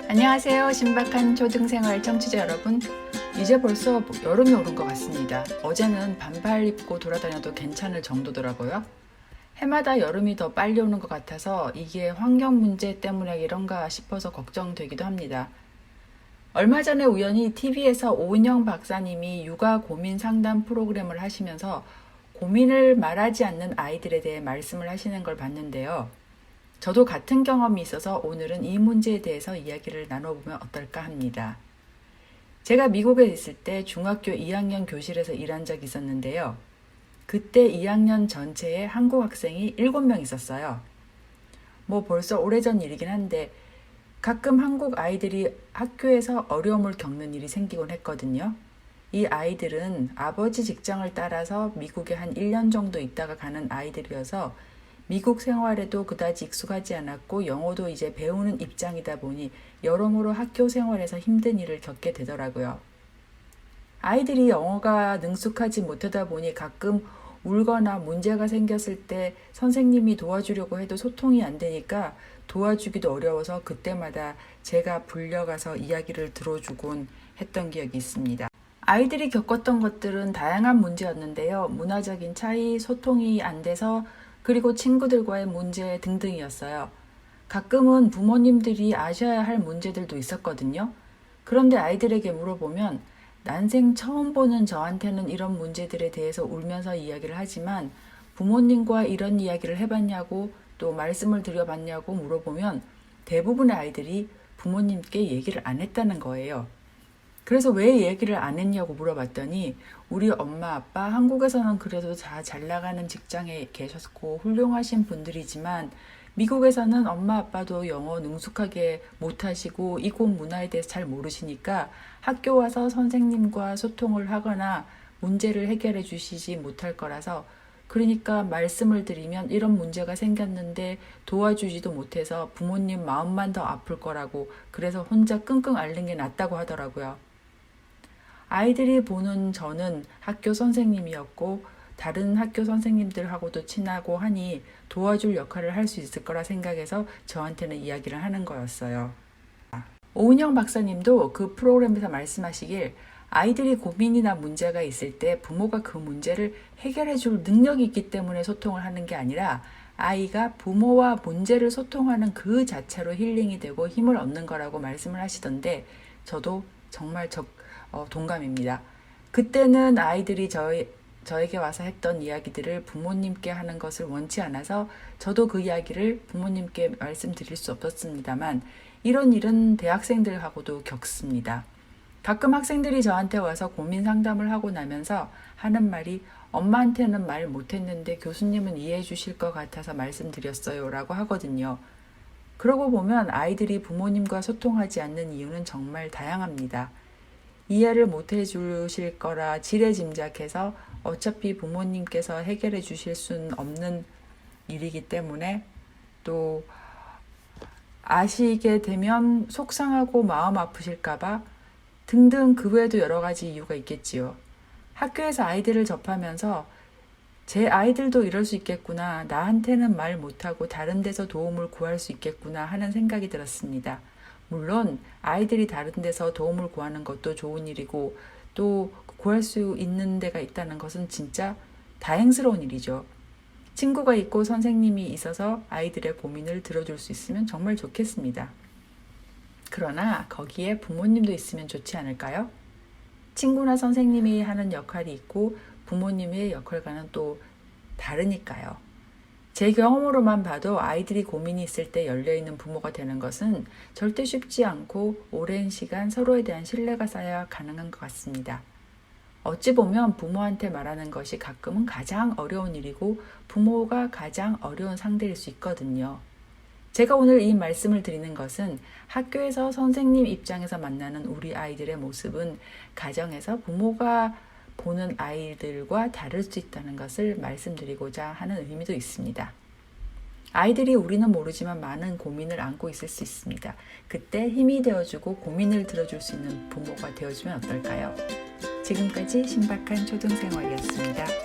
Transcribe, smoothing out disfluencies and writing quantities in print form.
안녕하세요. 신박한 초등생활 청취자 여러분. 이제 벌써 여름이 오는 것 같습니다. 어제는 반팔 입고 돌아다녀도 괜찮을 정도더라고요. 해마다 여름이 더 빨리 오는 것 같아서 이게 환경 문제 때문에 이런가 싶어서 걱정되기도 합니다. 얼마 전에 우연히 TV에서 오은영 박사님이 육아 고민 상담 프로그램을 하시면서 고민을 말하지 않는 아이들에 대해 말씀을 하시는 걸 봤는데요. 저도 같은 경험이 있어서 오늘은 이 문제에 대해서 이야기를 나눠보면 어떨까 합니다. 제가 미국에 있을 때 중학교 2학년 교실에서 일한 적이 있었는데요. 그때 2학년 전체에 한국 학생이 7명 있었어요. 벌써 오래전 일이긴 한데 가끔 한국 아이들이 학교에서 어려움을 겪는 일이 생기곤 했거든요. 이 아이들은 아버지 직장을 따라서 미국에 한 1년 정도 있다가 가는 아이들이어서 미국 생활에도 그다지 익숙하지 않았고 영어도 이제 배우는 입장이다 보니 여러모로 학교 생활에서 힘든 일을 겪게 되더라고요. 아이들이 영어가 능숙하지 못하다 보니 가끔 울거나 문제가 생겼을 때 선생님이 도와주려고 해도 소통이 안 되니까 도와주기도 어려워서 그때마다 제가 불려가서 이야기를 들어주곤 했던 기억이 있습니다. 아이들이 겪었던 것들은 다양한 문제였는데요. 문화적인 차이, 소통이 안 돼서 그리고 친구들과의 문제 등등이었어요. 가끔은 부모님들이 아셔야 할 문제들도 있었거든요. 그런데 아이들에게 물어보면 난생 처음 보는 저한테는 이런 문제들에 대해서 울면서 이야기를 하지만 부모님과 이런 이야기를 해봤냐고 또 말씀을 드려봤냐고 물어보면 대부분의 아이들이 부모님께 얘기를 안 했다는 거예요. 그래서 왜 얘기를 안 했냐고 물어봤더니 우리 엄마 아빠 한국에서는 그래도 다 잘 나가는 직장에 계셨고 훌륭하신 분들이지만 미국에서는 엄마 아빠도 영어 능숙하게 못하시고 이곳 문화에 대해서 잘 모르시니까 학교 와서 선생님과 소통을 하거나 문제를 해결해 주시지 못할 거라서 그러니까 말씀을 드리면 이런 문제가 생겼는데 도와주지도 못해서 부모님 마음만 더 아플 거라고 그래서 혼자 끙끙 앓는 게 낫다고 하더라고요. 아이들이 보는 저는 학교 선생님이었고 다른 학교 선생님들하고도 친하고 하니 도와줄 역할을 할 수 있을 거라 생각해서 저한테는 이야기를 하는 거였어요. 오은영 박사님도 그 프로그램에서 말씀하시길 아이들이 고민이나 문제가 있을 때 부모가 그 문제를 해결해 줄 능력이 있기 때문에 소통을 하는 게 아니라 아이가 부모와 문제를 소통하는 그 자체로 힐링이 되고 힘을 얻는 거라고 말씀을 하시던데 저도 정말 동감입니다. 그때는 아이들이 저에게 와서 했던 이야기들을 부모님께 하는 것을 원치 않아서 저도 그 이야기를 부모님께 말씀드릴 수 없었습니다만 이런 일은 대학생들하고도 겪습니다. 가끔 학생들이 저한테 와서 고민 상담을 하고 나면서 하는 말이 엄마한테는 말 못했는데 교수님은 이해해 주실 것 같아서 말씀드렸어요 라고 하거든요. 그러고 보면 아이들이 부모님과 소통하지 않는 이유는 정말 다양합니다. 이해를 못해 주실 거라 지레짐작해서 어차피 부모님께서 해결해 주실 수는 없는 일이기 때문에 또 아시게 되면 속상하고 마음 아프실까봐 등등 그 외에도 여러 가지 이유가 있겠지요. 학교에서 아이들을 접하면서 제 아이들도 이럴 수 있겠구나, 나한테는 말 못하고 다른 데서 도움을 구할 수 있겠구나 하는 생각이 들었습니다. 물론 아이들이 다른 데서 도움을 구하는 것도 좋은 일이고 또 구할 수 있는 데가 있다는 것은 진짜 다행스러운 일이죠. 친구가 있고 선생님이 있어서 아이들의 고민을 들어줄 수 있으면 정말 좋겠습니다. 그러나 거기에 부모님도 있으면 좋지 않을까요? 친구나 선생님이 하는 역할이 있고 부모님의 역할과는 또 다르니까요. 제 경험으로만 봐도 아이들이 고민이 있을 때 열려있는 부모가 되는 것은 절대 쉽지 않고 오랜 시간 서로에 대한 신뢰가 쌓여야 가능한 것 같습니다. 어찌 보면 부모한테 말하는 것이 가끔은 가장 어려운 일이고 부모가 가장 어려운 상대일 수 있거든요. 제가 오늘 이 말씀을 드리는 것은 학교에서 선생님 입장에서 만나는 우리 아이들의 모습은 가정에서 부모가 보는 아이들과 다를 수 있다는 것을 말씀드리고자 하는 의미도 있습니다. 아이들이 우리는 모르지만 많은 고민을 안고 있을 수 있습니다. 그때 힘이 되어주고 고민을 들어줄 수 있는 부모가 되어주면 어떨까요? 지금까지 신박한 초등생활이었습니다.